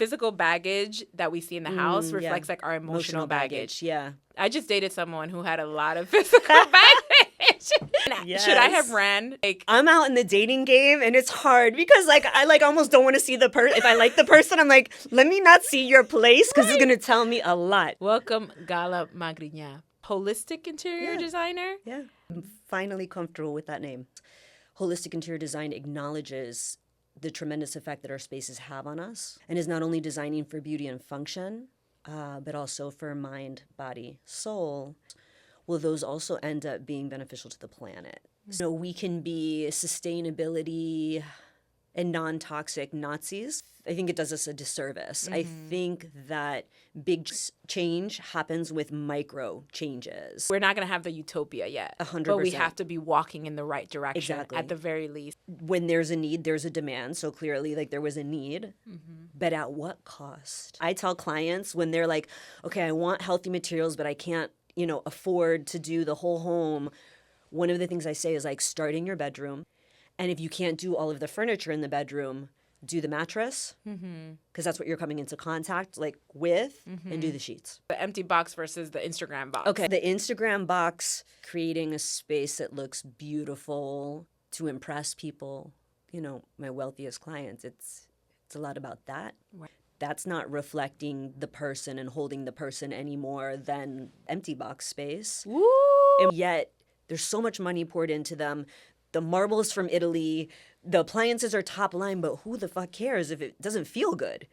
physical baggage that we see in the house reflects like our emotional baggage. Yeah. I just dated someone who had a lot of physical baggage. Yes. Should I have ran? Like, I'm out in the dating game and it's hard because like I like almost don't want to see the person. If I like the person, I'm like, let me not see your place because it's gonna tell me a lot. welcome, Gala Magriñá, holistic interior designer. Yeah. I'm finally comfortable with that name. Holistic interior design acknowledges the tremendous effect that our spaces have on us and is not only designing for beauty and function, but also for mind, body, soul. Will those also end up being beneficial to the planet? So we can be sustainability and non-toxic Nazis. I think it does us a disservice. I think that big change happens with micro changes. We're not going to have the utopia yet. 100%. But we have to be walking in the right direction Exactly. at the very least. When there's a need, there's a demand. So clearly, like, there was a need. But at what cost? I tell clients when they're like, okay, I want healthy materials, but I can't, afford to do the whole home. One of the things I say is like, start in your bedroom. And if you can't do all of the furniture in the bedroom, do the mattress, because that's what you're coming into contact with, and do the sheets. The empty box versus the Instagram box. Okay, the Instagram box, creating a space that looks beautiful to impress people. My wealthiest clients, it's a lot about that. Right. That's not reflecting the person and holding the person any more than empty box space. Woo! And yet, there's so much money poured into them. The marbles from Italy, the appliances are top line, but who the fuck cares if it doesn't feel good?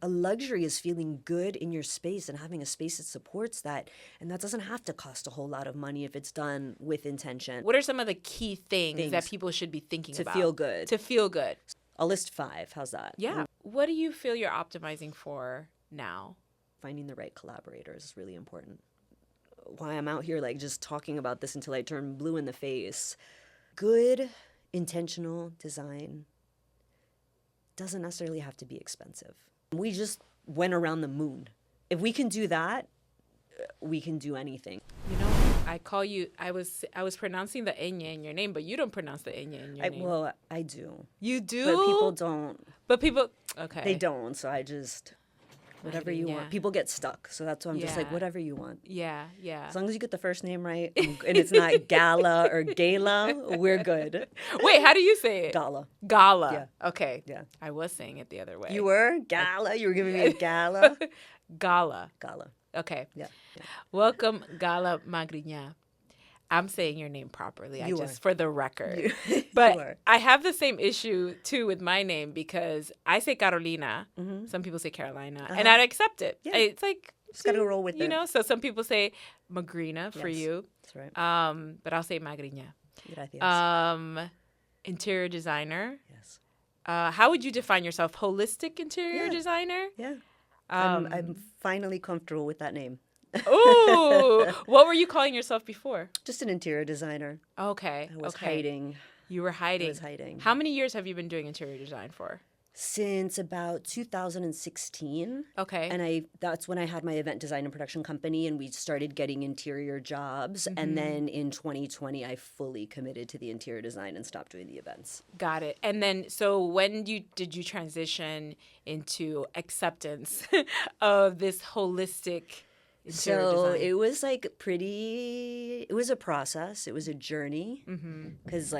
A luxury is feeling good in your space and having a space that supports that. And that doesn't have to cost a whole lot of money if it's done with intention. What are some of the key things that people should be thinking to about? feel good. To feel good. I'll list 5. How's that? Yeah. What do you feel you're optimizing for now? Finding the right collaborators is really important. Why I'm out here just talking about this until I turn blue in the face. Good, intentional design doesn't necessarily have to be expensive. We just went around the moon. If we can do that, we can do anything. I was pronouncing the ñ in your name, but you don't pronounce the ñ in your name. Well, I do. You do? But people don't. Okay. They don't, so I just, whatever you want. People get stuck, so that's why I'm just like, whatever you want. Yeah, yeah. As long as you get the first name right, and it's not Gala or Gala, we're good. Wait, how do you say it? Gala. Gala. Yeah. Okay. Yeah. I was saying it the other way. You were? Gala? You were giving me a Gala? Gala. Gala. Okay. Yeah. Welcome, Gala Magriñá. I'm saying your name properly. For the record. But I have the same issue too with my name because I say Carolina. Some people say Carolina, and I accept it. Yeah. It's like just gotta roll with it. So some people say Magriñá for you. That's right. But I'll say Magriñá. Gracias. Interior designer. Yes. How would you define yourself? Holistic interior designer? Yeah. I'm finally comfortable with that name. Ooh, what were you calling yourself before? Just an interior designer. Okay. I was hiding. You were hiding. I was hiding. How many years have you been doing interior design for? Since about 2016. Okay. And that's when I had my event design and production company, and we started getting interior jobs. And then in 2020, I fully committed to the interior design and stopped doing the events. Got it. And then, so when did you transition into acceptance of this holistic interior design? It was it was a process. It was a journey because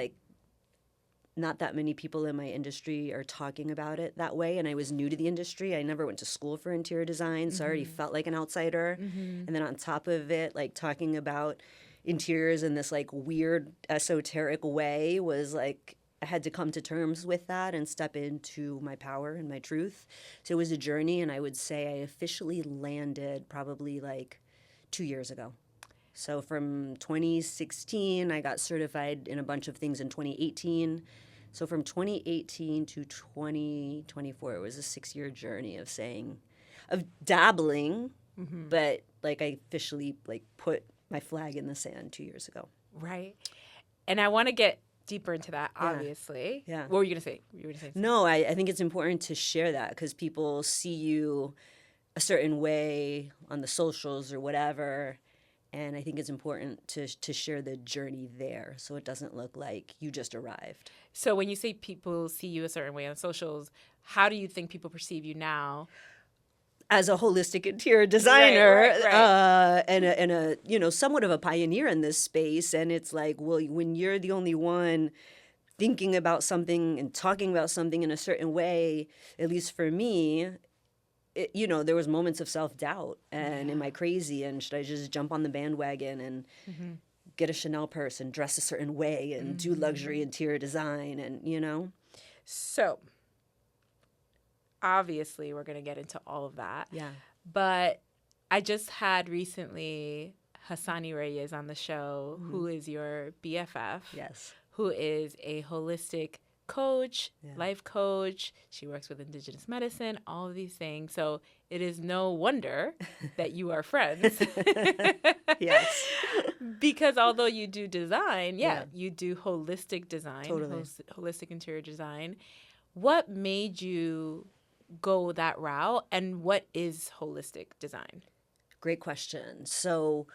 not that many people in my industry are talking about it that way. And I was new to the industry. I never went to school for interior design, so I already felt like an outsider. And then on top of it, talking about interiors in this weird esoteric way was I had to come to terms with that and step into my power and my truth. So it was a journey, and I would say I officially landed probably 2 years ago. So from 2016, I got certified in a bunch of things in 2018. So from 2018 to 2024, it was a 6-year journey of dabbling, but I officially put my flag in the sand 2 years ago. Right. And I want to get deeper into that, obviously. Yeah. What were you going to say? You were going to say something. No, I think it's important to share that because people see you a certain way on the socials or whatever, And I think it's important to share the journey there so it doesn't look like you just arrived. So when you say people see you a certain way on socials, how do you think people perceive you now? As a holistic interior designer, right. and a somewhat of a pioneer in this space. And it's like, well, when you're the only one thinking about something and talking about something in a certain way, at least for me, there was moments of self-doubt and am I crazy and should I just jump on the bandwagon and get a Chanel purse and dress a certain way and do luxury interior design and. So obviously we're going to get into all of that. Yeah. But I just had recently Hassani Reyes on the show, who is your BFF. Yes. Who is a holistic coach, life coach. She works with indigenous medicine, all of these things. So it is no wonder that you are friends. Yes. Because although you do design, you do holistic design, totally. Holistic interior design. What made you go that route, and what is holistic design? Great question. So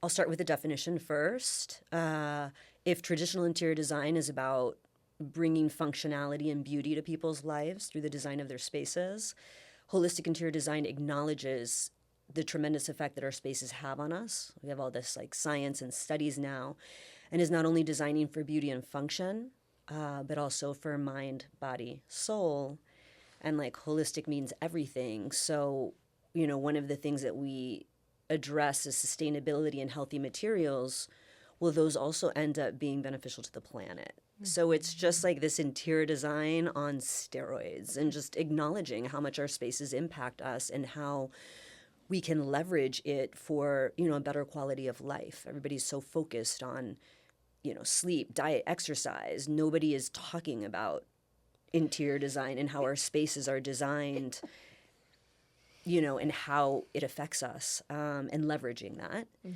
I'll start with the definition first. If traditional interior design is about bringing functionality and beauty to people's lives through the design of their spaces, holistic interior design acknowledges the tremendous effect that our spaces have on us. We have all this like science and studies now, and is not only designing for beauty and function, but also for mind, body, soul. And like holistic means everything. So, one of the things that we address is sustainability and healthy materials. Well, those also end up being beneficial to the planet. So it's just like this interior design on steroids and just acknowledging how much our spaces impact us and how we can leverage it for, a better quality of life. Everybody's so focused on, sleep, diet, exercise. Nobody is talking about interior design and how our spaces are designed, and how it affects us, and leveraging that. Yeah.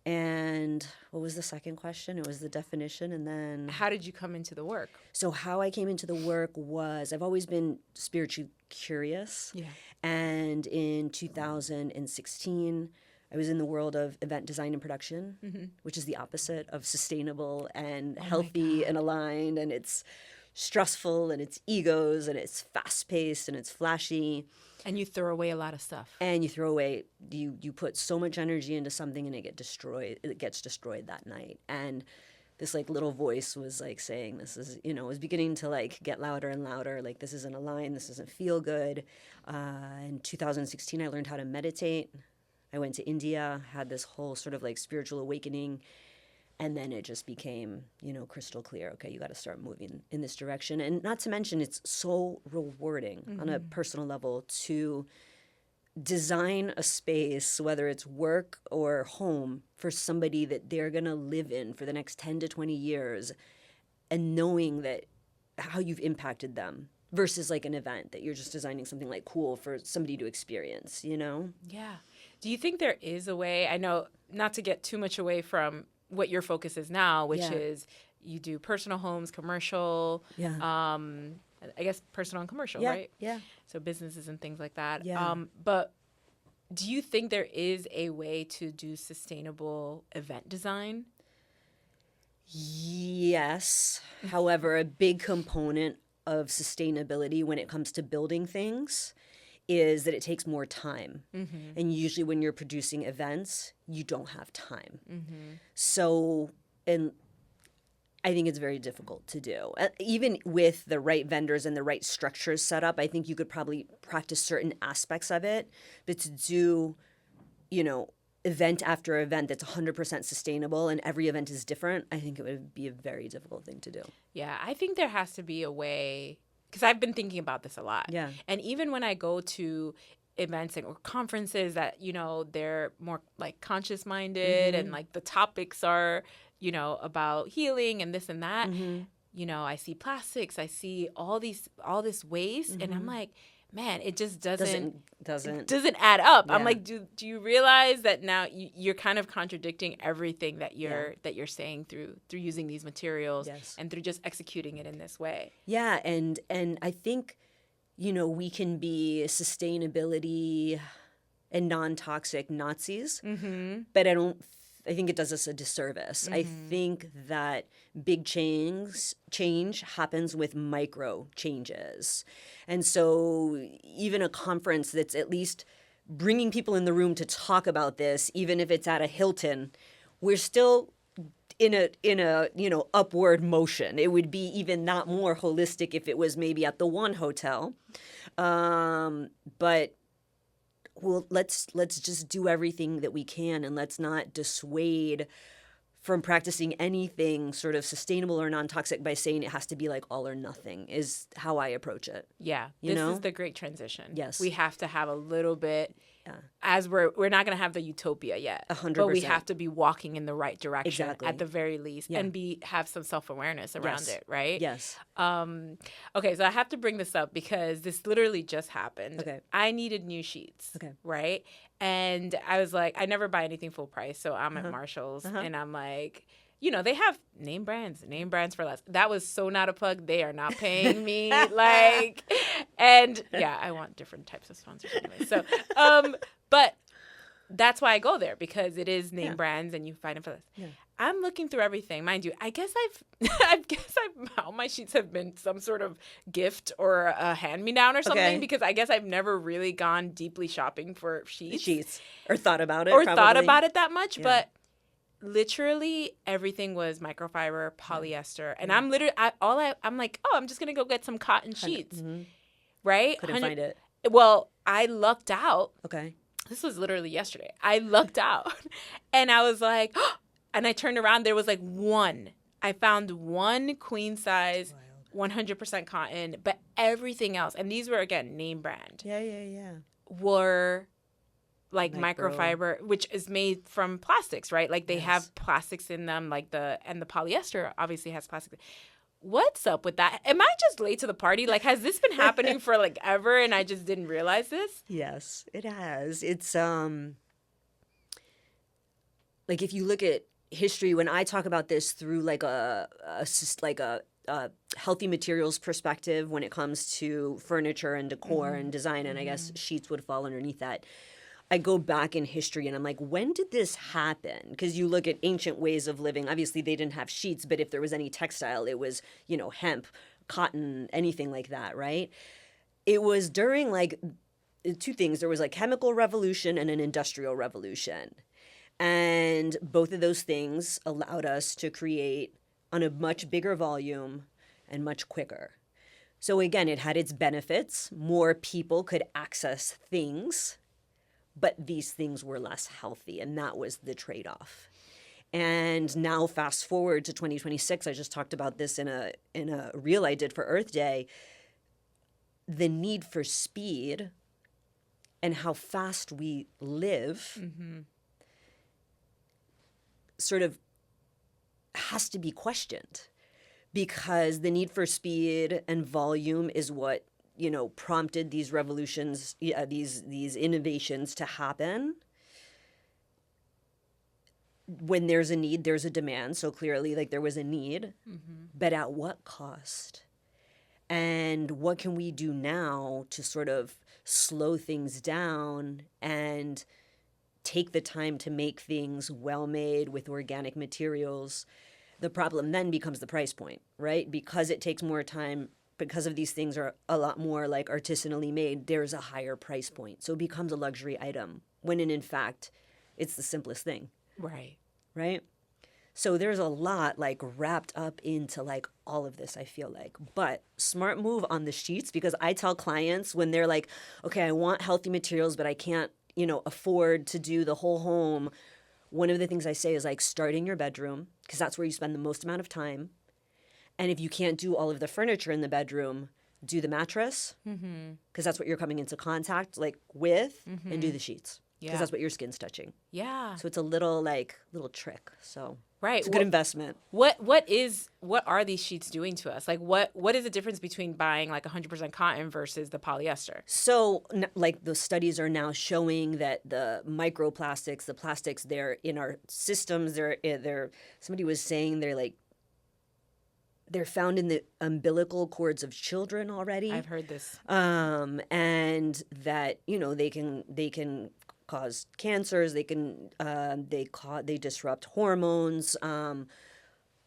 And what was the second question? It was the definition, and then... How did you come into the work? So how I came into the work was, I've always been spiritually curious. Yeah. And in 2016, I was in the world of event design and production, which is the opposite of sustainable and healthy and aligned. And it's stressful, and it's egos, and it's fast-paced, and it's flashy. And you throw away a lot of stuff. And you put so much energy into something and it gets destroyed that night. And this like little voice was like saying, this is, was beginning to like get louder and louder. Like, this isn't aligned. This doesn't feel good. In 2016, I learned how to meditate. I went to India, had this whole sort of like spiritual awakening. And then it just became, crystal clear. Okay, you got to start moving in this direction. And not to mention, it's so rewarding on a personal level to design a space, whether it's work or home, for somebody that they're going to live in for the next 10 to 20 years, and knowing that how you've impacted them versus like an event that you're just designing something like cool for somebody to experience, Yeah. Do you think there is a way, I know not to get too much away from what your focus is now, which is you do personal homes, commercial, I guess personal and commercial, right? Yeah. So businesses and things like that. Yeah. But do you think there is a way to do sustainable event design? Yes. However, a big component of sustainability when it comes to building things is that it takes more time. And usually when you're producing events, you don't have time. So, and I think it's very difficult to do. Even with the right vendors and the right structures set up, I think you could probably practice certain aspects of it. But to do, event after event that's 100% sustainable and every event is different, I think it would be a very difficult thing to do. Yeah, I think there has to be a way, because I've been thinking about this a lot. Yeah. And even when I go to events or conferences that, they're more like conscious minded and like the topics are, about healing and this and that, I see plastics, I see all this waste, and I'm like, man, it just doesn't add up. Yeah. I'm like, do you realize that now you're kind of contradicting everything that you're saying through using these materials and through just executing it in this way? Yeah, and I think, we can be sustainability and non-toxic Nazis, but I don't think it does us a disservice. I think that big change happens with micro changes. And so even a conference that's at least bringing people in the room to talk about this, even if it's at a Hilton, we're still in a upward motion. It would be even not more holistic if it was maybe at the one hotel. But well, let's just do everything that we can, and let's not dissuade from practicing anything sort of sustainable or non-toxic by saying it has to be like all or nothing is how I approach it. Yeah. This is the great transition. Yes. We have to have a little bit, as we're not going to have the utopia yet. 100%. But we have to be walking in the right direction Exactly. at the very least and have some self-awareness around it, right? Yes. Okay, so I have to bring this up because this literally just happened. Okay. I needed new sheets. Okay. Right? And I was like, I never buy anything full price. So I'm at Marshall's and I'm like, they have name brands for less. That was so not a plug. They are not paying me. And yeah, I want different types of sponsors anyway. So, but that's why I go there, because it is name brands and you find it for less. Yeah. I'm looking through everything. Mind you, I guess all my sheets have been some sort of gift or a hand-me-down or something, because I guess I've never really gone deeply shopping for sheets. Or thought about it. That much, but literally everything was microfiber, polyester, and I'm literally I'm like, I'm just gonna go get some cotton sheets, right? Couldn't find it. Well, I lucked out. Okay. This was literally yesterday. I lucked out, and I was like, and I turned around. There was like one. I found one queen size, 100% cotton, but everything else, and these were again name brand. Yeah. Were like microfiber, which is made from plastics, right? Like they have plastics in them, and the polyester obviously has plastic. What's up with that? Am I just late to the party? Like, has this been happening for like ever and I just didn't realize this? Yes, it has. It's like if you look at history, when I talk about this through like a healthy materials perspective when it comes to furniture and decor and design, and I guess sheets would fall underneath that. I go back in history and I'm like, when did this happen? Because you look at ancient ways of living. Obviously, they didn't have sheets, but if there was any textile, it was, hemp, cotton, anything like that, right? It was during like two things. There was like chemical revolution and an industrial revolution. And both of those things allowed us to create on a much bigger volume and much quicker. So again, it had its benefits. More people could access things, but these things were less healthy, and that was the trade-off. And now fast forward to 2026, I just talked about this in a reel I did for Earth Day, the need for speed and how fast we live sort of has to be questioned, because the need for speed and volume is what prompted these revolutions, these innovations to happen. When there's a need, there's a demand. So clearly, like, there was a need, but at what cost? And what can we do now to sort of slow things down and take the time to make things well-made with organic materials? The problem then becomes the price point, right? Because it takes more time, because of these things are a lot more like artisanally made, there's a higher price point. So it becomes a luxury item when in fact, it's the simplest thing. Right? So there's a lot like wrapped up into like all of this, I feel like. But smart move on the sheets, because I tell clients when they're like, okay, I want healthy materials, but I can't, afford to do the whole home. One of the things I say is like start in your bedroom, because that's where you spend the most amount of time. And if you can't do all of the furniture in the bedroom, do the mattress, because that's what you're coming into contact with, and do the sheets, because that's what your skin's touching. Yeah. So it's a little trick. So it's a good investment. What are these sheets doing to us? Like what is the difference between buying like 100% cotton versus the polyester? So like the studies are now showing that the microplastics, the plastics, they're in our systems. They're somebody was saying they're found in the umbilical cords of children already. I've heard this. And that, they can cause cancers. They can they disrupt hormones,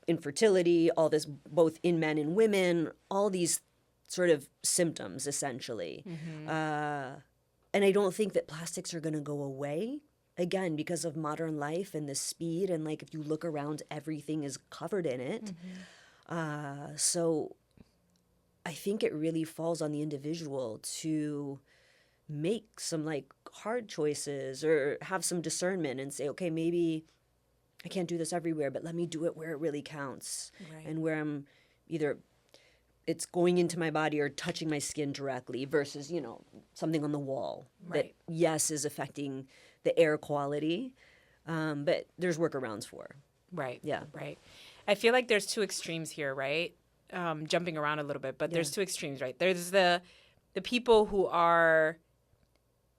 infertility, all this, both in men and women, all these sort of symptoms, essentially. And I don't think that plastics are going to go away, again, because of modern life and the speed. And, like, if you look around, everything is covered in it. So I think it really falls on the individual to make some, like, hard choices or have some discernment and say, okay, maybe I can't do this everywhere, but let me do it where it really counts. And where I'm either it's going into my body or touching my skin directly versus, you know, something on the wall that, yes, is affecting the air quality, but there's workarounds for. Yeah. I feel like there's two extremes here, right? Jumping around a little bit, but there's two extremes, right? There's the people who are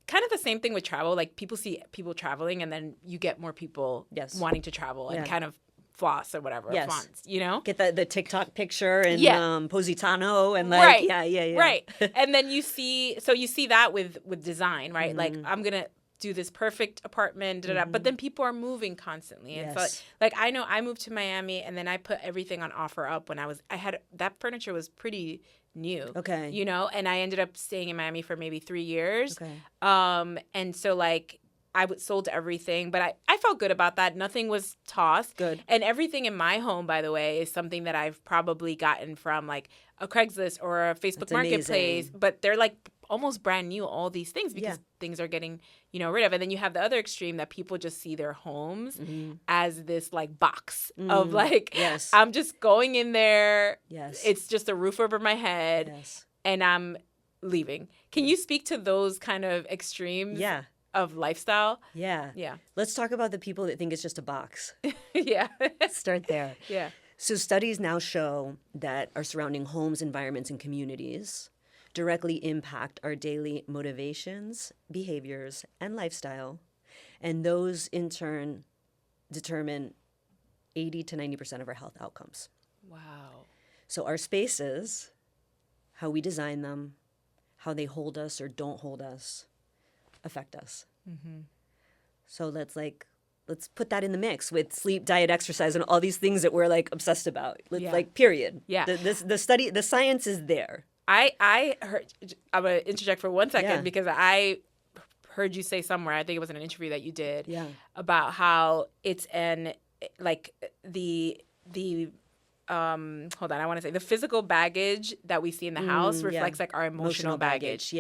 kind of the same thing with travel. Like, people see people traveling, and then you get more people wanting to travel and kind of floss or whatever, fonts, you know? Get the TikTok picture and Positano and like, Right. And then you see that with design, right? Like, I'm going to do this perfect apartment, but then people are moving constantly. And so, like, I know I moved to Miami, and then I put everything on offer up when I had that furniture was pretty new. You know, and I ended up staying in Miami for maybe 3 years. And so, like, I sold everything, but I felt good about that. Nothing was tossed. Good. And everything in my home, by the way, is something that I've probably gotten from, like, a Craigslist or a Facebook Marketplace. But they're, like, almost brand new, all these things, because things are getting, you know, rid of. And then you have the other extreme that people just see their homes as this, like, box of, like, I'm just going in there. It's just a roof over my head. And I'm leaving. Can you speak to those kind of extremes? Of lifestyle? Yeah. Let's talk about the people that think it's just a box. Let's start there. So studies now show that our surrounding homes, environments, and communities directly impact our daily motivations, behaviors, and lifestyle. And those, in turn, determine 80 to 90% of our health outcomes. Wow. So our spaces, how we design them, how they hold us or don't hold us, affect us. So let's put that in the mix with sleep, diet, exercise, and all these things that we're, like, obsessed about. Like, period. The science is there. I heard, I'm going to interject for 1 second because I heard you say somewhere, I think it was in an interview that you did, about how it's hold on, I want to say the physical baggage that we see in the house reflects like our emotional baggage.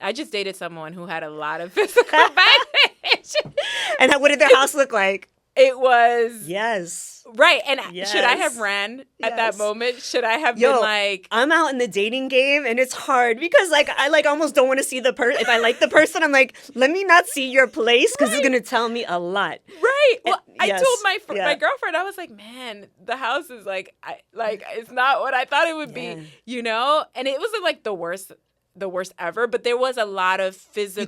I just dated someone who had a lot of physical baggage. And what did their house look like? It was right. And should I have ran at that moment? Should I have been like, I'm out in the dating game, and it's hard because, like, I, like, almost don't want to see the person. If I like the person, I'm like, let me not see your place because it's gonna tell me a lot. Well, I told my girlfriend, I was like, man, the house is like it's not what I thought it would be, you know. And it wasn't like the worst ever, but there was a lot of physical.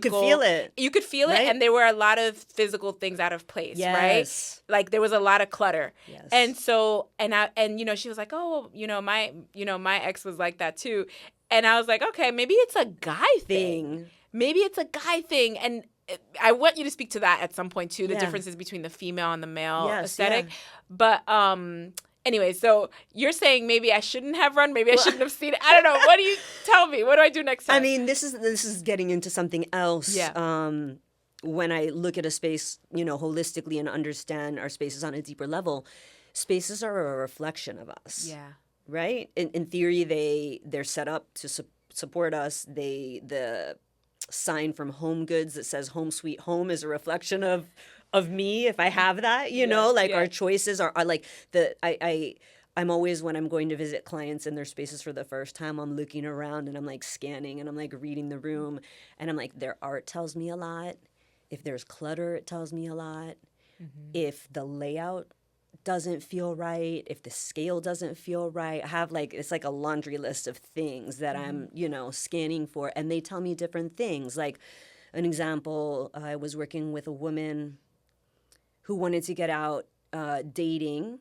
You could feel it, right? And there were a lot of physical things out of place, right? Like, there was a lot of clutter, and so and you know, she was like, oh, well, my ex was like that too, and I was like, okay, maybe it's a guy thing. And I want you to speak to that at some point too, the differences between the female and the male aesthetic, but anyway, so you're saying maybe I shouldn't have run, maybe I shouldn't have seen it. I don't know. What do you tell me? What do I do next time? I mean, this is getting into something else. When I look at a space, you know, holistically and understand our spaces on a deeper level, spaces are a reflection of us. Right? In theory, they're set up to support us. The sign from Home Goods that says "Home Sweet Home" is a reflection of me, if I have that, you know, like our choices are like I'm always, when I'm going to visit clients in their spaces for the first time, I'm looking around and I'm like scanning and I'm like reading the room and I'm like, their art tells me a lot. If there's clutter, it tells me a lot. If the layout doesn't feel right, if the scale doesn't feel right, I have like, it's like a laundry list of things that I'm, you know, scanning for, and they tell me different things. Like, an example, I was working with a woman who wanted to get out dating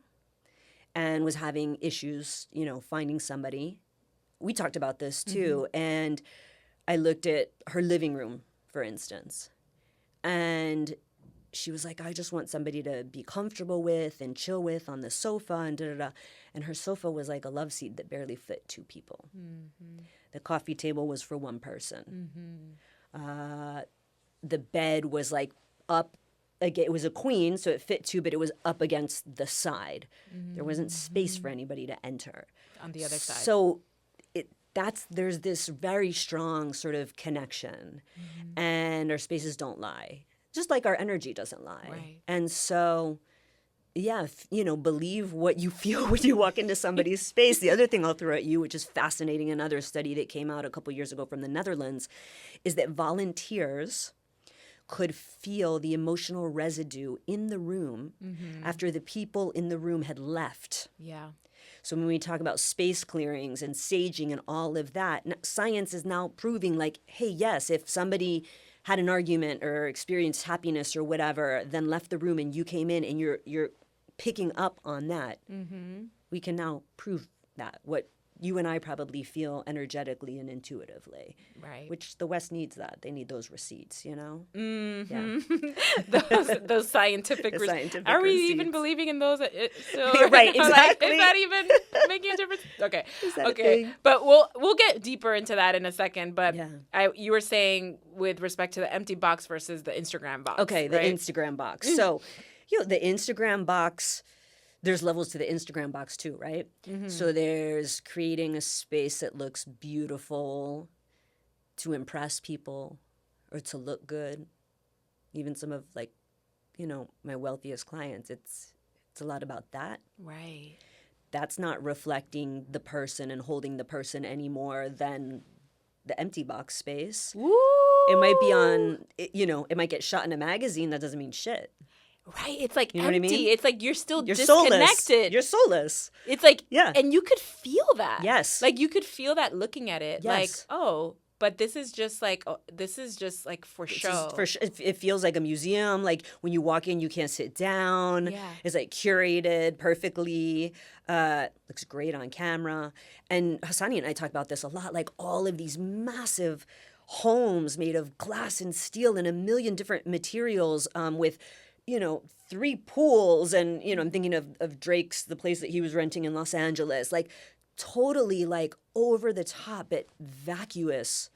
and was having issues, you know, finding somebody. We talked about this too. And I looked at her living room, for instance. And she was like, I just want somebody to be comfortable with and chill with on the sofa and da-da-da. And her sofa was like a love seat that barely fit 2 people. Mm-hmm. The coffee table was for 1 person. Mm-hmm. The bed was like up. It was a queen, so it fit 2, but it was up against the side. Mm-hmm. There wasn't space for anybody to enter. On the other side. So there's this very strong sort of connection. Mm-hmm. And our spaces don't lie. Just like our energy doesn't lie. Right. And so, yeah, believe what you feel when you walk into somebody's space. The other thing I'll throw at you, which is fascinating, another study that came out a couple years ago from the Netherlands, is that volunteers could feel the emotional residue in the room after the people in the room had left. Yeah. So when we talk about space clearings and saging and all of that, science is now proving like, hey, yes, if somebody had an argument or experienced happiness or whatever, then left the room and you came in and you're picking up on that, we can now prove that, what you and I probably feel energetically and intuitively. Right. Which the West needs that. They need those receipts, Mm-hmm. Yeah. those scientific receipts. Are we even believing in those? Right, exactly. Is that even making a difference? Okay. Okay. But we'll get deeper into that in a second. But you were saying with respect to the empty box versus the Instagram box. Okay, the Instagram box. So, the Instagram box, there's levels to the Instagram box too, right? Mm-hmm. So there's creating a space that looks beautiful to impress people or to look good. Even some of my wealthiest clients, it's a lot about that. Right. That's not reflecting the person and holding the person any more than the empty box space. Woo! It might be on, it might get shot in a magazine. That doesn't mean shit. Right. It's like empty. What I mean? It's like you're disconnected. Soulless. You're soulless. It's like, and you could feel that. Yes. Like you could feel that looking at it. Yes. Like, but this is just like for show. It feels like a museum. Like when you walk in, you can't sit down. Yeah. It's like curated perfectly. Looks great on camera. And Hassani and I talk about this a lot. Like all of these massive homes made of glass and steel and a million different materials with 3 pools and, I'm thinking of Drake's, the place that he was renting in Los Angeles, like totally like over the top but vacuous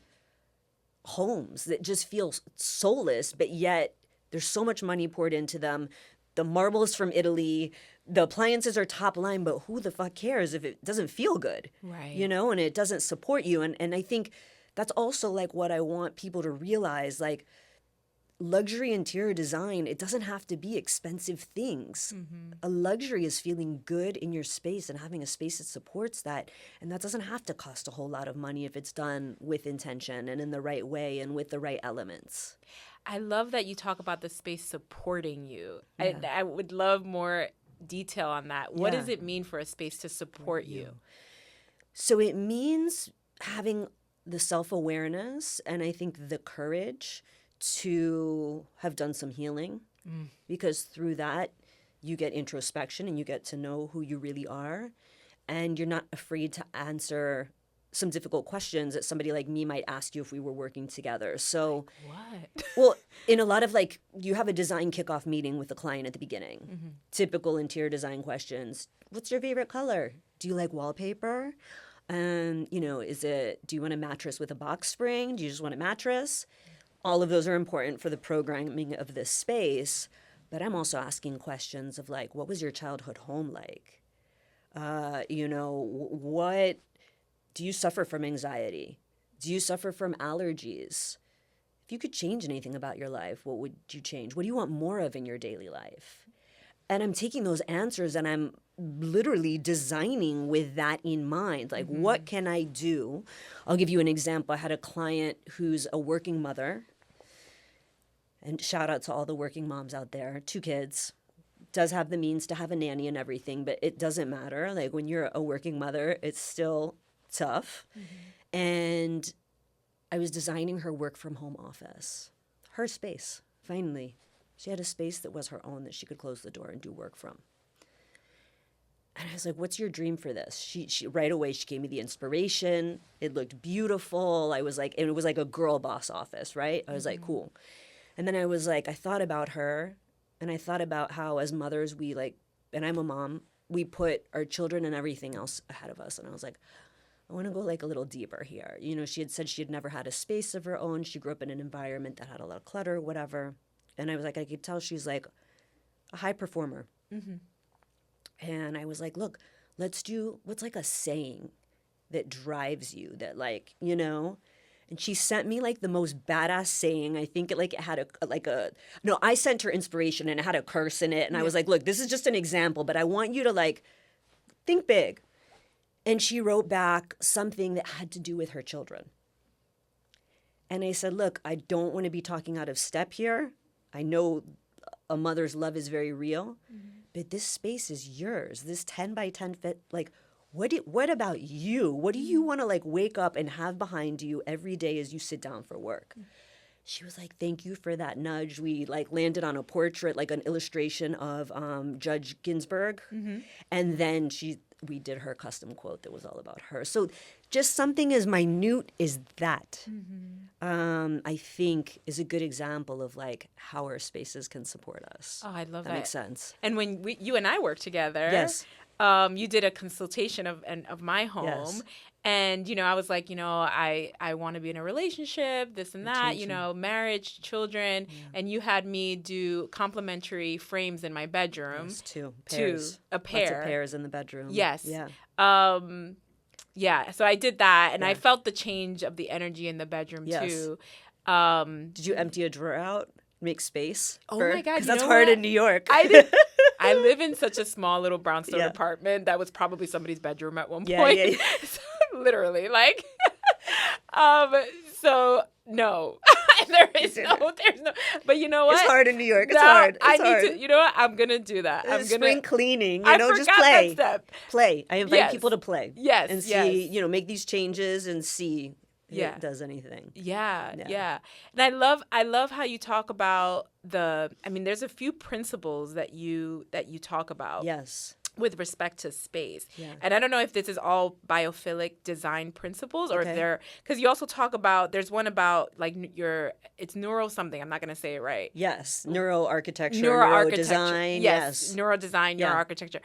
homes that just feel soulless, but yet there's so much money poured into them. The marble's from Italy, the appliances are top line, but who the fuck cares if it doesn't feel good, right? And it doesn't support you. And I think that's also like what I want people to realize, like, luxury interior design, it doesn't have to be expensive things. Mm-hmm. A luxury is feeling good in your space and having a space that supports that. And that doesn't have to cost a whole lot of money if it's done with intention and in the right way and with the right elements. I love that you talk about the space supporting you. Yeah. I would love more detail on that. What does it mean for a space to support you? So it means having the self-awareness and I think the courage to have done some healing, because through that you get introspection and you get to know who you really are, and you're not afraid to answer some difficult questions that somebody like me might ask you if we were working together. So what? Well, in a lot of you have a design kickoff meeting with the client at the beginning. Mm-hmm. Typical interior design questions. What's your favorite color? Do you like wallpaper? Do you want a mattress with a box spring? Do you just want a mattress? All of those are important for the programming of this space, but I'm also asking questions of like, what was your childhood home like? What do you suffer from anxiety? Do you suffer from allergies? If you could change anything about your life, what would you change? What do you want more of in your daily life? And I'm taking those answers and I'm literally designing with that in mind. Like, what can I do? I'll give you an example. I had a client who's a working mother. And shout out to all the working moms out there. 2 kids. Does have the means to have a nanny and everything, but it doesn't matter. Like when you're a working mother, it's still tough. Mm-hmm. And I was designing her work from home office. Her space, finally. She had a space that was her own that she could close the door and do work from. And I was like, what's your dream for this? She right away, she gave me the inspiration. It looked beautiful. I was like, and it was like a girl boss office, right? I was like, cool. And then I was like, I thought about her, and I thought about how as mothers we like, and I'm a mom, we put our children and everything else ahead of us. And I was like, I want to go like a little deeper here. You know, she had said she had never had a space of her own. She grew up in an environment that had a lot of clutter, whatever. And I was like, I could tell she's like a high performer. Mm-hmm. And I was like, look, let's do what's like a saying that drives you, that like, you know. And she sent me like the most badass saying. I think it had I sent her inspiration and it had a curse in it. And I was like, look, this is just an example, but I want you to like think big. And she wrote back something that had to do with her children. And I said, look, I don't want to be talking out of step here. I know a mother's love is very real, but this space is yours. This 10 by 10 fit, like, what about you? What do you want to like wake up and have behind you every day as you sit down for work? She was like, thank you for that nudge. We like landed on a portrait, like an illustration of Judge Ginsburg. Mm-hmm. And then we did her custom quote that was all about her. So just something as minute as that, I think is a good example of like how our spaces can support us. Oh, I love that. That makes sense. And when you and I worked together, yes, you did a consultation of my home. Yes. And, you know, I was like, you know, I want to be in a relationship, this and that, you know, marriage, children. Yeah. And you had me do complimentary frames in my bedroom. Yes, two pairs. A pair. Lots of pairs in the bedroom. Yes. Yeah. Yeah. So I did that. And I felt the change of the energy in the bedroom, too. Did you empty a drawer out? Make space? Oh, my God. Because that's hard in New York. I did. I live in such a small little brownstone apartment that was probably somebody's bedroom at one point. Yeah. So, literally, like, so no, there's no, but you know what? It's hard in New York. It's hard. It's hard. Need to, you know what? I'm going to do that. Spring cleaning, just play. That step. Play. I invite people to play. Yes. And see, make these changes and see if it does anything. Yeah. And I love how you talk about there's a few principles that you talk about. Yes. With respect to space. Yeah. And I don't know if this is all biophilic design principles or if they're, because you also talk about, there's one about like it's neuro something, I'm not going to say it right. Yes. Neuroarchitecture, neurodesign. Yes. Neurodesign, neuroarchitecture.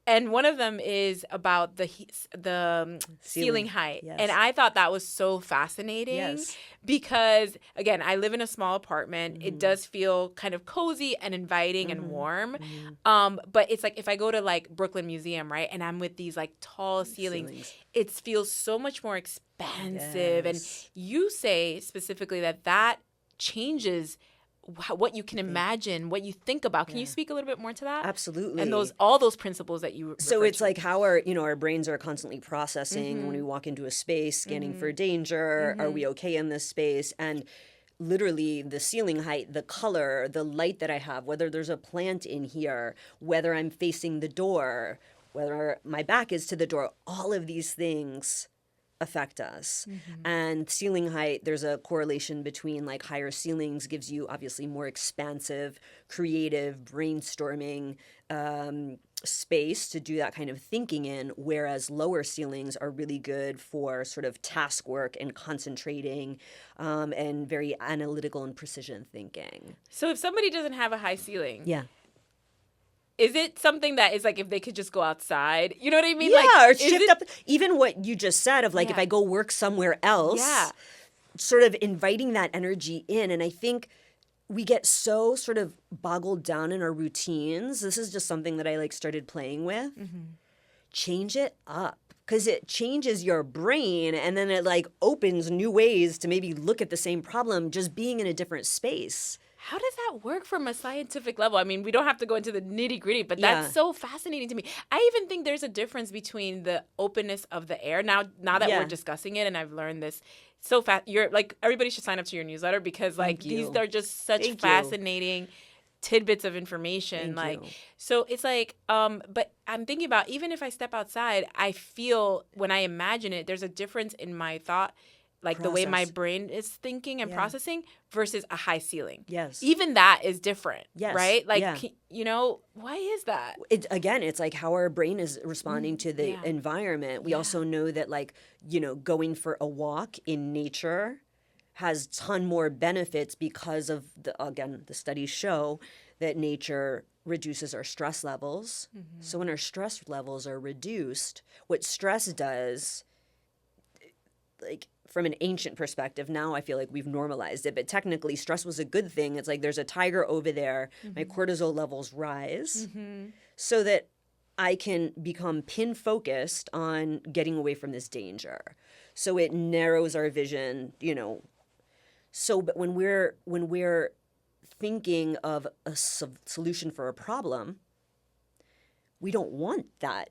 And one of them is about the ceiling height. Yes. And I thought that was so fascinating because, again, I live in a small apartment. Mm-hmm. It does feel kind of cozy and inviting and warm. Mm-hmm. But it's like if I go to like Brooklyn Museum, right, and I'm with these like tall ceilings. It feels so much more expansive. Yes. And you say specifically that changes what you can imagine, what you think about. Can you speak a little bit more to that? Absolutely. And all those principles that you So it's like how our brains are constantly processing when we walk into a space, scanning for danger. Are we okay in this space? And literally the ceiling height, the color, the light that I have, whether there's a plant in here, whether I'm facing the door, whether my back is to the door, all of these things affect us. Mm-hmm. And ceiling height, there's a correlation between like higher ceilings gives you obviously more expansive, creative, brainstorming space to do that kind of thinking in, whereas lower ceilings are really good for sort of task work and concentrating and very analytical and precision thinking. So if somebody doesn't have a high ceiling, is it something that is like if they could just go outside? You know what I mean? Yeah, like, or shift up. Even what you just said of like if I go work somewhere else, sort of inviting that energy in. And I think we get so sort of boggled down in our routines. This is just something that I like started playing with. Mm-hmm. Change it up. Because it changes your brain and then it like opens new ways to maybe look at the same problem just being in a different space. How does that work from a scientific level? I mean, we don't have to go into the nitty-gritty, but that's so fascinating to me. I even think there's a difference between the openness of the air. Now that we're discussing it and I've learned this so fast, you're like, everybody should sign up to your newsletter because like these are just such fascinating tidbits of information. So it's like, but I'm thinking about even if I step outside, I feel when I imagine it, there's a difference in my thought, like the way my brain is thinking and processing versus a high ceiling. Yes. Even that is different. Yes. Right? Like, why is that? It's like how our brain is responding to the environment. We also know that like, going for a walk in nature has ton more benefits because of the studies show that nature reduces our stress levels. So when our stress levels are reduced, what stress does, like from an ancient perspective, now I feel like we've normalized it, but technically stress was a good thing. It's like there's a tiger over there, my cortisol levels rise so that I can become pin focused on getting away from this danger. So it narrows our vision, So, but when we're thinking of a solution for a problem, we don't want that,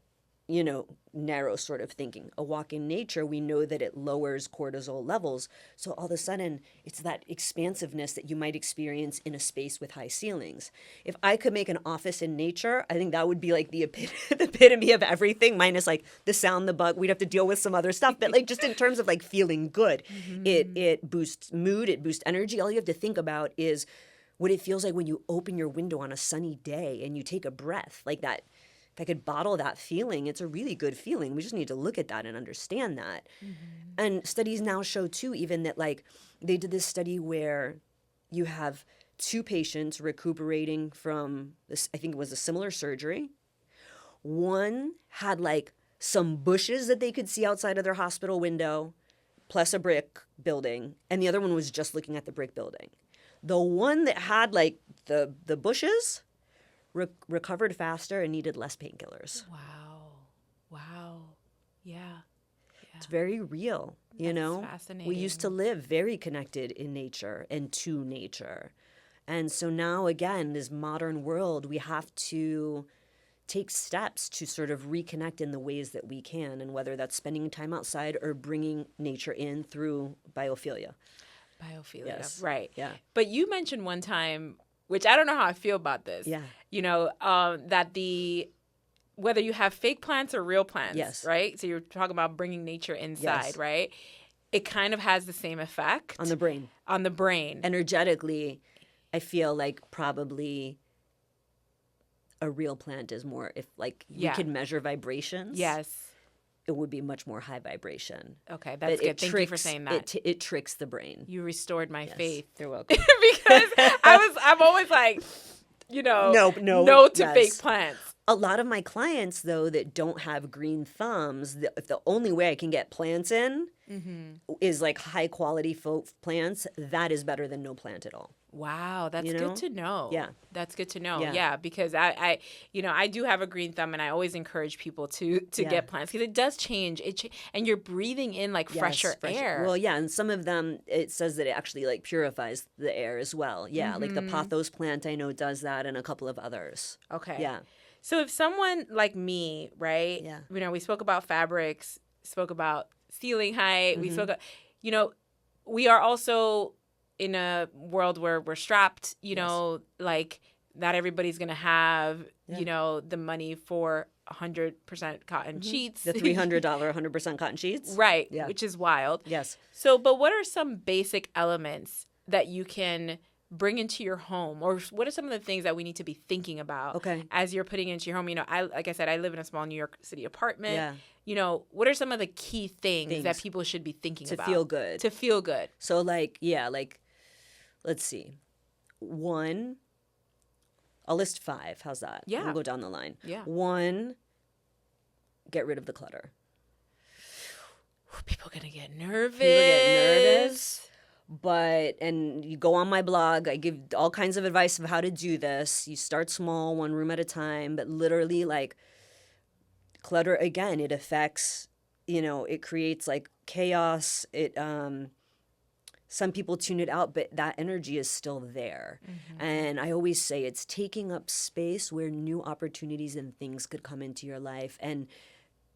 narrow sort of thinking. A walk in nature, we know that it lowers cortisol levels. So all of a sudden, it's that expansiveness that you might experience in a space with high ceilings. If I could make an office in nature, I think that would be like the epitome of everything, minus like the sound, the bug. We'd have to deal with some other stuff. But like just in terms of like feeling good, it boosts mood, it boosts energy. All you have to think about is what it feels like when you open your window on a sunny day and you take a breath like that. If I could bottle that feeling, it's a really good feeling. We just need to look at that and understand that. And studies now show too, even that like they did this study where you have 2 patients recuperating from this, I think it was a similar surgery. One had like some bushes that they could see outside of their hospital window, plus a brick building, and the other one was just looking at the brick building. The one that had like the bushes recovered faster and needed less painkillers. Wow. Yeah. It's very real, That's fascinating. We used to live very connected in nature and to nature. And so now, again, this modern world, we have to take steps to sort of reconnect in the ways that we can, and whether that's spending time outside or bringing nature in through biophilia. Yes. Right. Yeah. But you mentioned one time, which I don't know how I feel about this. Yeah. That whether you have fake plants or real plants, yes. right? So you're talking about bringing nature inside, yes. right? It kind of has the same effect. On the brain. Energetically, I feel like probably a real plant is more, if like you could measure vibrations. Yes. It would be much more high vibration. Okay, that's good. Thank you for saying that. It tricks the brain. You restored my faith. You're welcome. Because I'm always like, no to fake plants. A lot of my clients, though, that don't have green thumbs, if the only way I can get plants in is like high quality plants, that is better than no plant at all. Wow, that's good to know. Yeah. That's good to know. Yeah, because I do have a green thumb, and I always encourage people to get plants because it does change. And you're breathing in like fresher air. Well, yeah, and some of them, it says that it actually like purifies the air as well. Yeah, like the pothos plant I know does that, and a couple of others. Okay. Yeah. So if someone like me, right? Yeah. We spoke about fabrics, spoke about ceiling height. We spoke, we are also in a world where we're strapped, like not everybody's going to have, the money for 100% cotton sheets. The $300 100% cotton sheets. Right. Yeah. Which is wild. Yes. So, but what are some basic elements that you can bring into your home, or what are some of the things that we need to be thinking about as you're putting into your home? Like I said, I live in a small New York City apartment. Yeah. What are some of the key things that people should be thinking about? To feel good. So let's see. 1, I'll list 5. How's that? Yeah. We'll go down the line. Yeah. 1, get rid of the clutter. People are going to get nervous. And you go on my blog, I give all kinds of advice of how to do this. You start small, 1 room at a time, but literally like clutter, again, it affects, it creates like chaos. Some people tune it out, but that energy is still there. And I always say it's taking up space where new opportunities and things could come into your life. And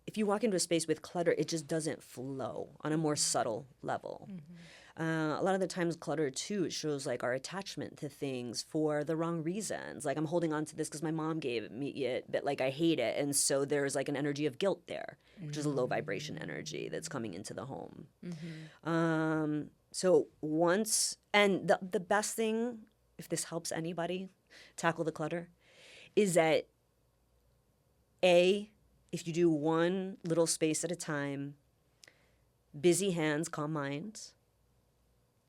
if you walk into a space with clutter, it just doesn't flow on a more subtle level. A lot of the times clutter too, it shows like our attachment to things for the wrong reasons. Like I'm holding on to this because my mom gave me it, but like I hate it. And so there's like an energy of guilt there, which is a low vibration energy that's coming into the home. So the best thing, if this helps anybody tackle the clutter, is that if you do one little space at a time, busy hands, calm minds.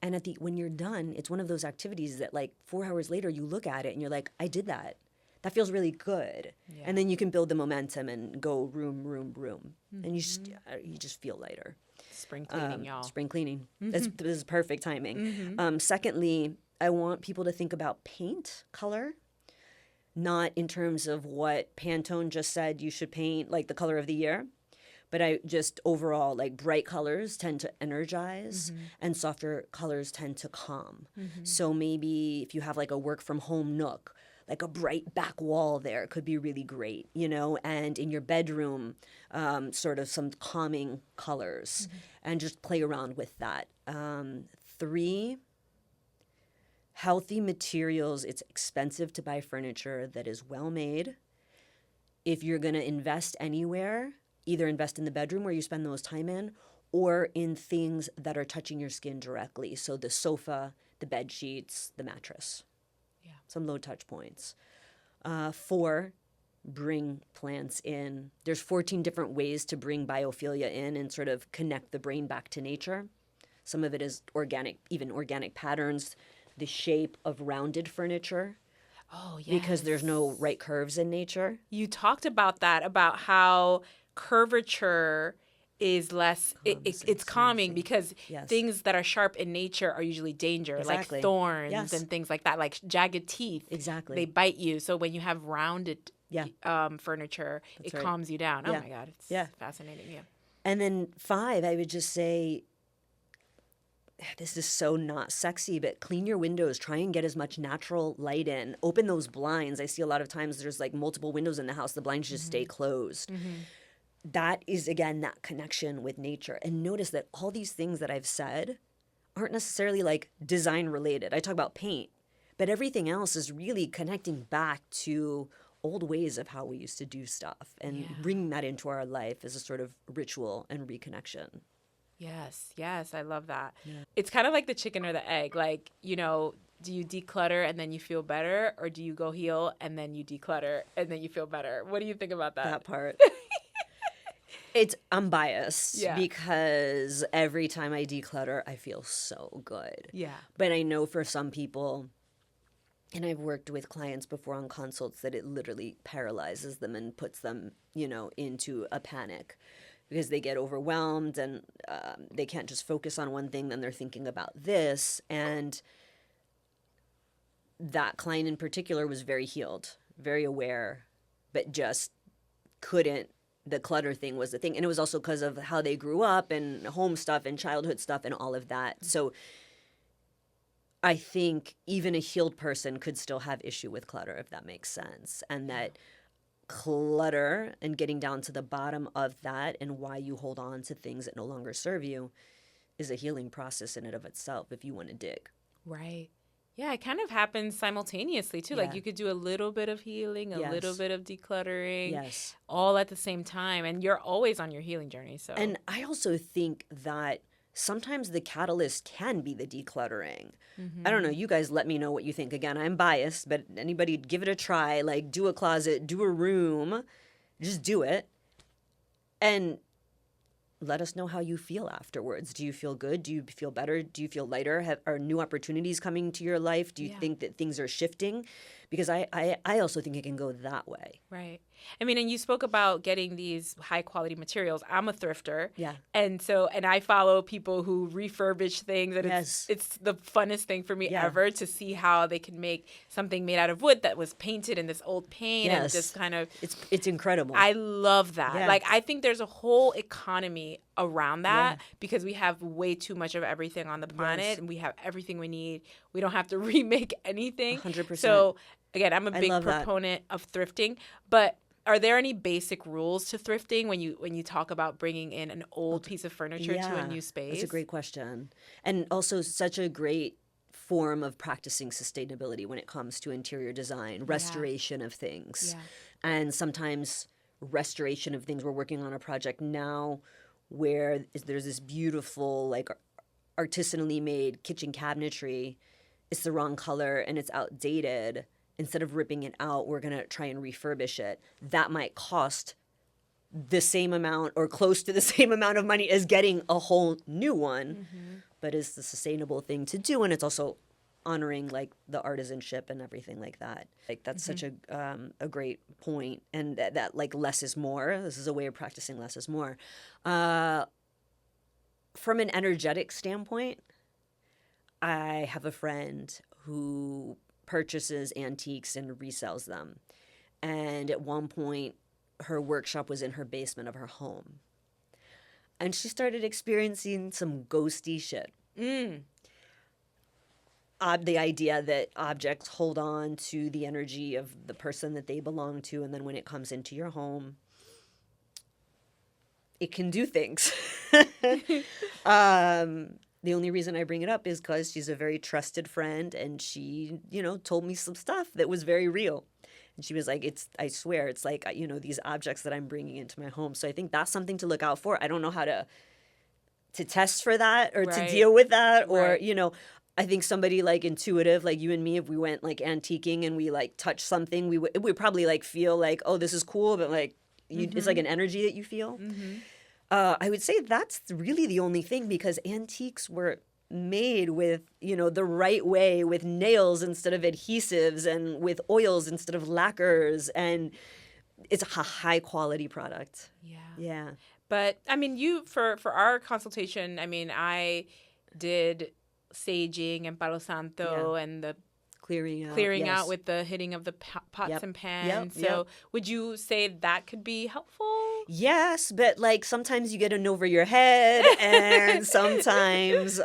And when you're done, it's one of those activities that like 4 hours later you look at it and you're like, I did that. That feels really good. Yeah. And then you can build the momentum and go room. Mm-hmm. And you just feel lighter. Spring cleaning, y'all. Spring cleaning. This is perfect timing. Mm-hmm. Secondly, I want people to think about paint color, not in terms of what Pantone just said you should paint, like the color of the year. But I just overall, like bright colors tend to energize and softer colors tend to calm. Mm-hmm. So maybe if you have like a work from home nook, like a bright back wall there could be really great, you know, and in your bedroom, sort of some calming colors and just play around with that. 3, healthy materials. It's expensive to buy furniture that is well made. If you're going to invest anywhere, either invest in the bedroom where you spend the most time in or in things that are touching your skin directly. So the sofa, the bed sheets, the mattress. Yeah. Some low touch points. 4, bring plants in. There's 14 different ways to bring biophilia in and sort of connect the brain back to nature. Some of it is organic, even organic patterns, the shape of rounded furniture. Oh, yes. Because there's no right curves in nature. You talked about that, about how curvature is less, it's calming because things that are sharp in nature are usually danger, like thorns and things like that, like jagged teeth. Exactly. They bite you. So when you have rounded furniture, it calms you down. Oh my God, it's fascinating. Yeah. And then 5, I would just say, this is so not sexy, but clean your windows. Try and get as much natural light in. Open those blinds. I see a lot of times there's like multiple windows in the house. The blinds just stay closed. That is, again, that connection with nature. And notice that all these things that I've said aren't necessarily like design related. I talk about paint, but everything else is really connecting back to old ways of how we used to do stuff and bringing that into our life as a sort of ritual and reconnection. Yes, I love that. Yeah. It's kind of like the chicken or the egg. Like, you know, do you declutter and then you feel better, or do you go heal and then you declutter and then you feel better? What do you think about that? That part. I'm biased because every time I declutter, I feel so good. Yeah. But I know for some people, and I've worked with clients before on consults, that it literally paralyzes them and puts them, you know, into a panic because they get overwhelmed and they can't just focus on one thing. Then they're thinking about this. And that client in particular was very healed, very aware, but just couldn't. The clutter thing was the thing. And it was also because of how they grew up and home stuff and childhood stuff and all of that. So I think even a healed person could still have issue with clutter, if that makes sense. And that clutter and getting down to the bottom of that and why you hold on to things that no longer serve you is a healing process in and of itself if you want to dig. Right. Yeah, it kind of happens simultaneously, too. Like, you could do a little bit of healing, a little bit of decluttering, all at the same time. And you're always on your healing journey. So, and I also think that sometimes the catalyst can be the decluttering. I don't know. You guys let me know what you think. Again, I'm biased, but anybody give it a try. Like, do a closet, do a room. Just do it. And let us know how you feel afterwards. Do you feel good? Do you feel better? Do you feel lighter? Are new opportunities coming to your life? Do you think that things are shifting? Because I also think it can go that way. Right. I mean, and you spoke about getting these high quality materials. I'm a thrifter. Yeah. And I follow people who refurbish things. And it's the funnest thing for me ever to see how they can make something made out of wood that was painted in this old paint and just kind of. It's incredible. I love that. Yeah. Like, I think there's a whole economy around that because we have way too much of everything on the planet and we have everything we need. We don't have to remake anything. 100%. So again, I'm a big proponent of thrifting, but are there any basic rules to thrifting when you talk about bringing in an old piece of furniture to a new space? That's a great question. And also such a great form of practicing sustainability when it comes to interior design, restoration of things. Yeah. And sometimes restoration of things. We're working on a project now where there's this beautiful, like, artisanally made kitchen cabinetry. It's the wrong color and it's outdated. Instead of ripping it out, we're going to try and refurbish it. That might cost the same amount or close to the same amount of money as getting a whole new one. but is the sustainable thing to do. And it's also honoring like the artisanship and everything like that. Like that's such a great point. And that like less is more. This is a way of practicing less is more. From an energetic standpoint, I have a friend who purchases antiques and resells them. And at one point, her workshop was in her basement of her home. And she started experiencing some ghosty shit. The idea that objects hold on to the energy of the person that they belong to, and then when it comes into your home, it can do things. The only reason I bring it up is because she's a very trusted friend, and she, told me some stuff that was very real. And she was like, I swear, it's like, these objects that I'm bringing into my home. So I think that's something to look out for. I don't know how to test for that or to deal with that or, I think somebody like intuitive, like you and me, if we went like antiquing and we like touch something, we would probably like feel like, oh, this is cool. But like, it's like an energy that you feel. I would say that's really the only thing, because antiques were made with, the right way, with nails instead of adhesives and with oils instead of lacquers. And it's a high quality product. Yeah. But I mean, for our consultation, I mean, I did saging and Palo Santo and the clearing out with the hitting of the pots and pans. So would you say that could be helpful? Yes, but like sometimes you get in over your head, and sometimes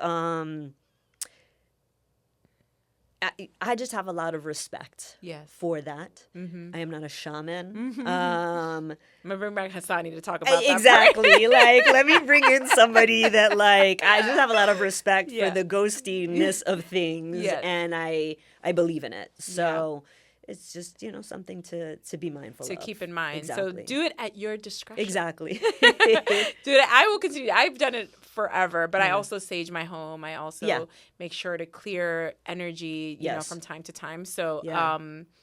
I just have a lot of respect for that. I am not a shaman. I'm going to bring back Hassani to talk about that. Exactly. Like, let me bring in somebody that, like, I just have a lot of respect for the ghostiness of things, and I believe in it. So it's just, something to be mindful of. To keep in mind. Exactly. So do it at your discretion. Exactly. I will continue. I've done it forever, but I also sage my home. I also make sure to clear energy, you know, from time to time. So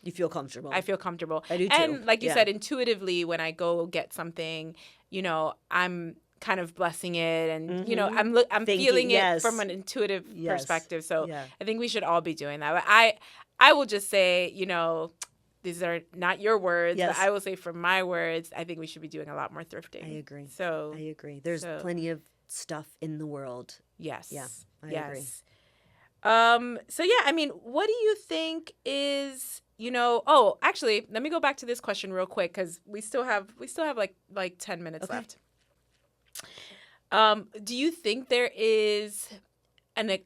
you feel comfortable. I feel comfortable. I do too. And like you said, intuitively, when I go get something, I'm kind of blessing it, and I'm feeling it from an intuitive perspective. So I think we should all be doing that. But I will just say, these are not your words, but I will say from my words, I think we should be doing a lot more thrifting. I agree. So I agree. There's plenty of stuff in the world. Yes. Yeah. I agree. So yeah, I mean, what do you think is, actually, let me go back to this question real quick, because we still have like 10 minutes left. Do you think there is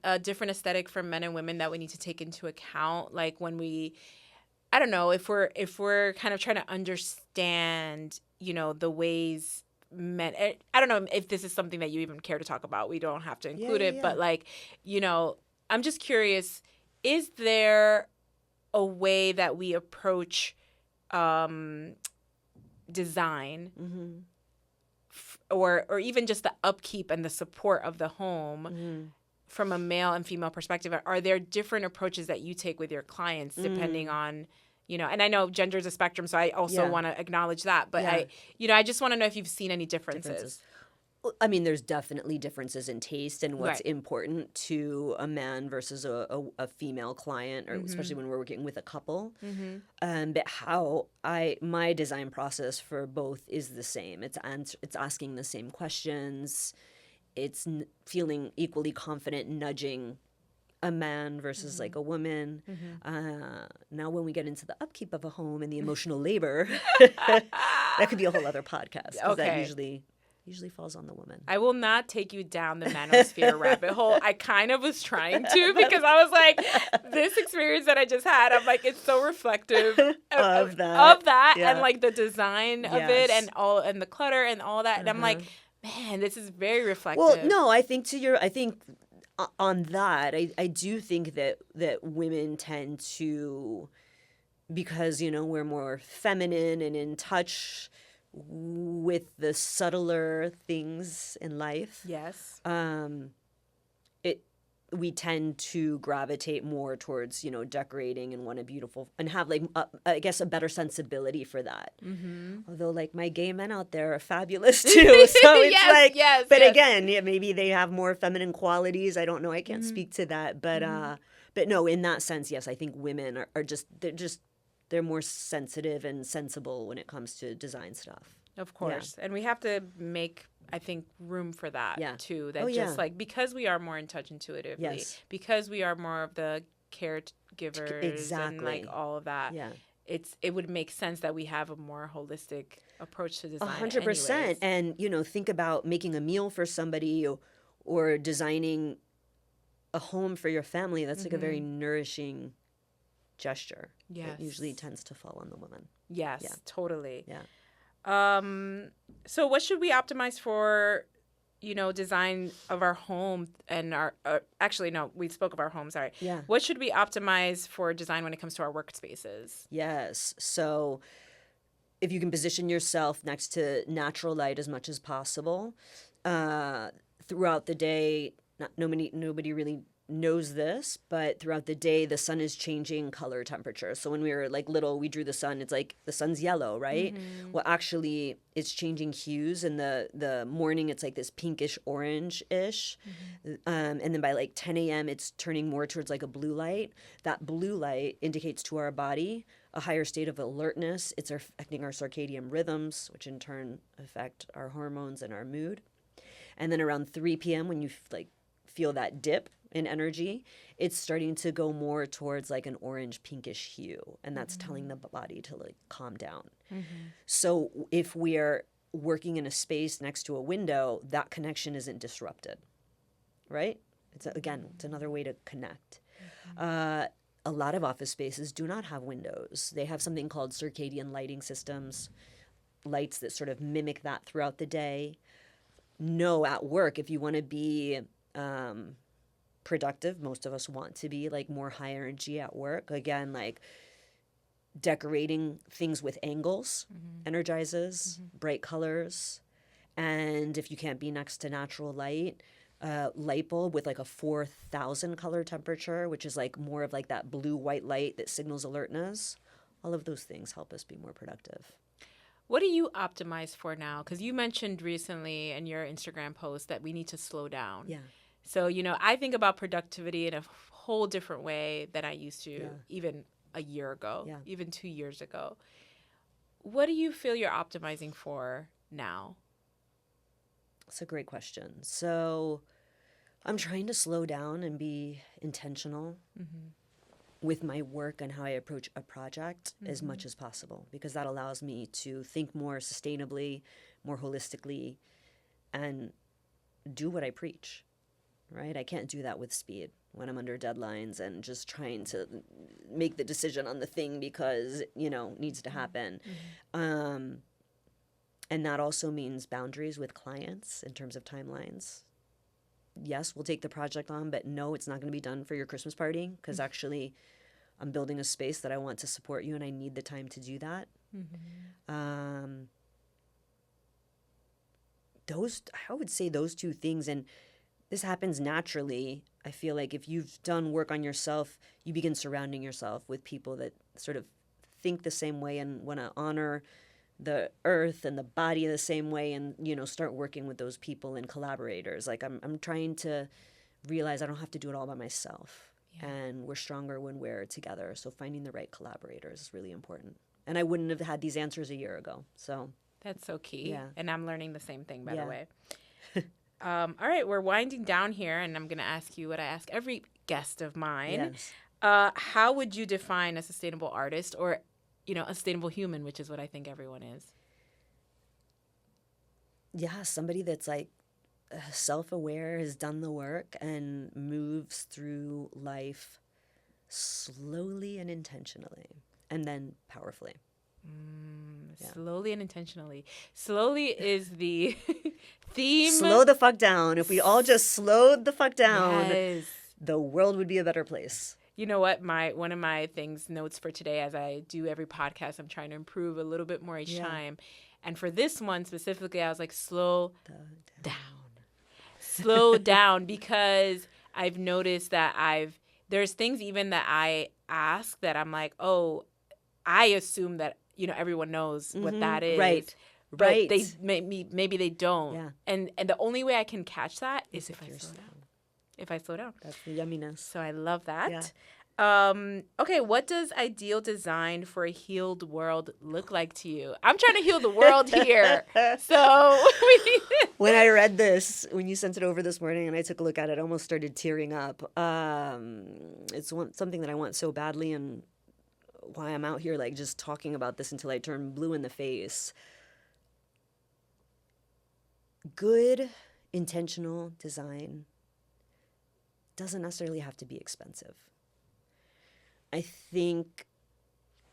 a different aesthetic for men and women that we need to take into account? Like when I don't know, if we're kind of trying to understand, the ways men, I don't know if this is something that you even care to talk about. We don't have to include it, but like, I'm just curious, is there a way that we approach design or even just the upkeep and the support of the home from a male and female perspective? Are there different approaches that you take with your clients depending on, and I know gender is a spectrum, so I also want to acknowledge that, but I just want to know if you've seen any differences. I mean, there's definitely differences in taste and what's important to a man versus a female client, or especially when we're working with a couple. But how my design process for both is the same. It's asking the same questions. It's feeling equally confident nudging a man versus like a woman. Now, when we get into the upkeep of a home and the emotional labor, that could be a whole other podcast. Because that usually falls on the woman. I will not take you down the manosphere rabbit hole. I kind of was trying to, because I was like, this experience that I just had, I'm like, it's so reflective of that and like the design of it and the clutter and all that. And I'm like, man, this is very reflective. Well, no, I think on that, I do think that women tend to, because, we're more feminine and in touch with the subtler things in life. Yes. we tend to gravitate more towards, decorating and want a beautiful and have like, I guess, a better sensibility for that. Although like my gay men out there are fabulous too. So it's but again, maybe they have more feminine qualities. I don't know. I can't speak to that. But no, in that sense, yes, I think women are they're more sensitive and sensible when it comes to design stuff. Of course. Yeah. And we have to make, I think, room for that too. That like, because we are more in touch intuitively, because we are more of the caregivers and like all of that. Yeah. It would make sense that we have a more holistic approach to design. 100%. And, think about making a meal for somebody or designing a home for your family. That's like a very nourishing gesture. Yes. It usually tends to fall on the woman. Yes, totally. Yeah. So what should we optimize for, design of our home and actually, no, we spoke of our home, sorry. Yeah. What should we optimize for design when it comes to our workspaces? Yes. So if you can position yourself next to natural light as much as possible, throughout the day, nobody really knows this, but throughout the day the sun is changing color temperature. So when we were like little, we drew the sun, it's like the sun's yellow, right? Well, actually it's changing hues. In the morning it's like this pinkish orange-ish, and then by like 10 a.m. it's turning more towards like a blue light. That blue light indicates to our body a higher state of alertness. It's affecting our circadian rhythms, which in turn affect our hormones and our mood. And then around 3 p.m. when you feel that dip in energy, it's starting to go more towards like an orange pinkish hue, and that's telling the body to like calm down. So if we are working in a space next to a window, that connection isn't disrupted, right? It's another way to connect. A lot of office spaces do not have windows. They have something called circadian lighting systems, lights that sort of mimic that throughout the day. No, at work, if you want to be productive, most of us want to be like more high energy at work. Again, like decorating things with angles energizes, bright colors. And if you can't be next to natural light, light bulb with like a 4,000 color temperature, which is like more of like that blue white light that signals alertness. All of those things help us be more productive. What do you optimize for now? Because you mentioned recently in your Instagram post that we need to slow down. Yeah. So, I think about productivity in a whole different way than I used to even a year ago, even 2 years ago. What do you feel you're optimizing for now? That's a great question. So I'm trying to slow down and be intentional with my work and how I approach a project as much as possible, because that allows me to think more sustainably, more holistically, and do what I preach. Right? I can't do that with speed when I'm under deadlines and just trying to make the decision on the thing because, needs to happen. And that also means boundaries with clients in terms of timelines. Yes, we'll take the project on, but no, it's not going to be done for your Christmas party, because actually I'm building a space that I want to support you and I need the time to do that. I would say those two things. And this happens naturally. I feel like if you've done work on yourself, you begin surrounding yourself with people that sort of think the same way and want to honor the earth and the body the same way, and, start working with those people and collaborators. Like I'm trying to realize I don't have to do it all by myself. Yeah. And we're stronger when we're together. So finding the right collaborators is really important. And I wouldn't have had these answers a year ago. So that's so key. Yeah. And I'm learning the same thing, by the way. All right, we're winding down here, and I'm going to ask you what I ask every guest of mine. Yes. How would you define a sustainable artist, or, a sustainable human, which is what I think everyone is? Yeah, somebody that's like self-aware, has done the work, and moves through life slowly and intentionally, and then powerfully. Slowly and intentionally. Slowly is the theme. Slow the fuck down. If we all just slowed the fuck down, the world would be a better place. You know what? One of my notes for today, as I do every podcast, I'm trying to improve a little bit more each time. And for this one specifically, I was like, slow down. Slow down, because I've noticed that there's things even that I ask that I'm like, oh, I assume that, everyone knows what that is. Right. But right. they maybe they don't. Yeah. And the only way I can catch that is if I slow down. If I slow down. That's the yumminess. So I love that. Yeah. Okay, what does ideal design for a healed world look like to you? I'm trying to heal the world here. So when I read this, when you sent it over this morning and I took a look at it, I almost started tearing up. It's something that I want so badly, and why I'm out here like just talking about this until I turn blue in the face. Good, intentional design doesn't necessarily have to be expensive. I think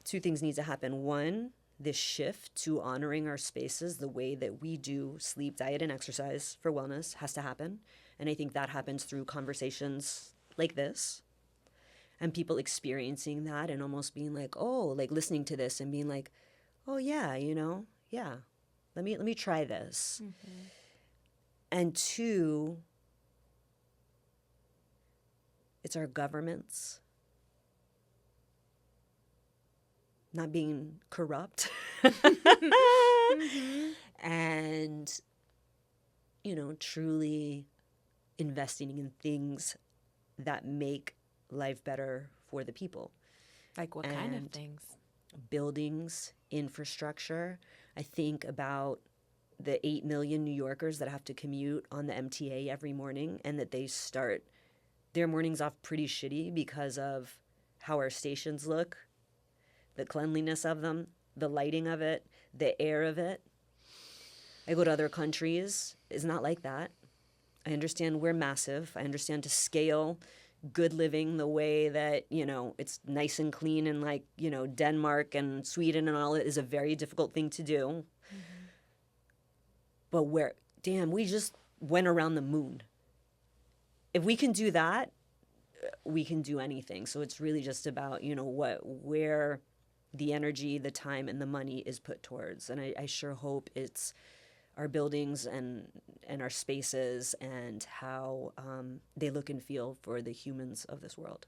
two things need to happen. One, this shift to honoring our spaces the way that we do sleep, diet, and exercise for wellness has to happen. And I think that happens through conversations like this and people experiencing that and almost being like, oh, like listening to this and being like, oh, yeah, yeah, let me try this. Mm-hmm. And two, it's our governments not being corrupt mm-hmm. and, truly investing in things that make life better for the people. Like what kind of things? Buildings, infrastructure. I think about the 8 million New Yorkers that have to commute on the MTA every morning and that they start their mornings off pretty shitty because of how our stations look, the cleanliness of them, the lighting of it, the air of it. I go to other countries. It's not like that. I understand we're massive. I understand to scale good living the way that, it's nice and clean and like, Denmark and Sweden and all it is a very difficult thing to do. Mm-hmm. But we just went around the moon. If we can do that, we can do anything. So it's really just about, where the energy, the time, and the money is put towards. And I sure hope it's our buildings and our spaces and how they look and feel for the humans of this world.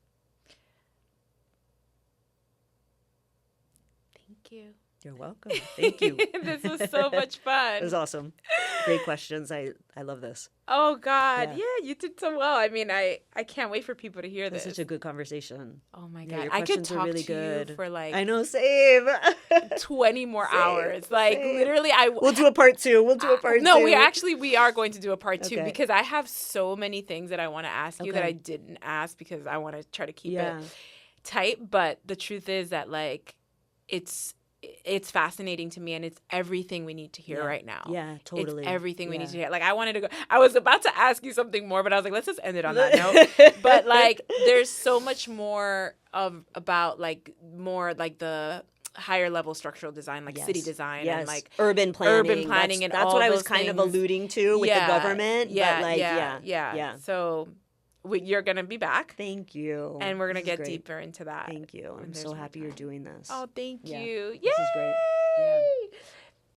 Thank you. You're welcome. Thank you. This was so much fun. It was awesome. Great questions. I love this. Oh, God. Yeah, you did so well. I mean, I can't wait for people to hear this. It's such a good conversation. Oh, my God. I could talk really to good. You for like... I know, same. 20 more hours. Like, literally, We'll do a part two. No, we are going to do a part two because I have so many things that I want to ask you that I didn't ask because I want to try to keep it tight. But the truth is that, like, it's fascinating to me and it's everything we need to hear right now. Yeah, totally. It's everything we need to hear. Like I was about to ask you something more, but I was like, let's just end it on that note. But like there's so much more about like more like the higher level structural design, like city design and like urban planning. And that's all what I was those kind things. of alluding to with the government. Yeah, but like, yeah. So you're going to be back. Thank you. And we're going to get deeper into that. Thank you. I'm so happy you're doing this. Oh, thank you. This is great.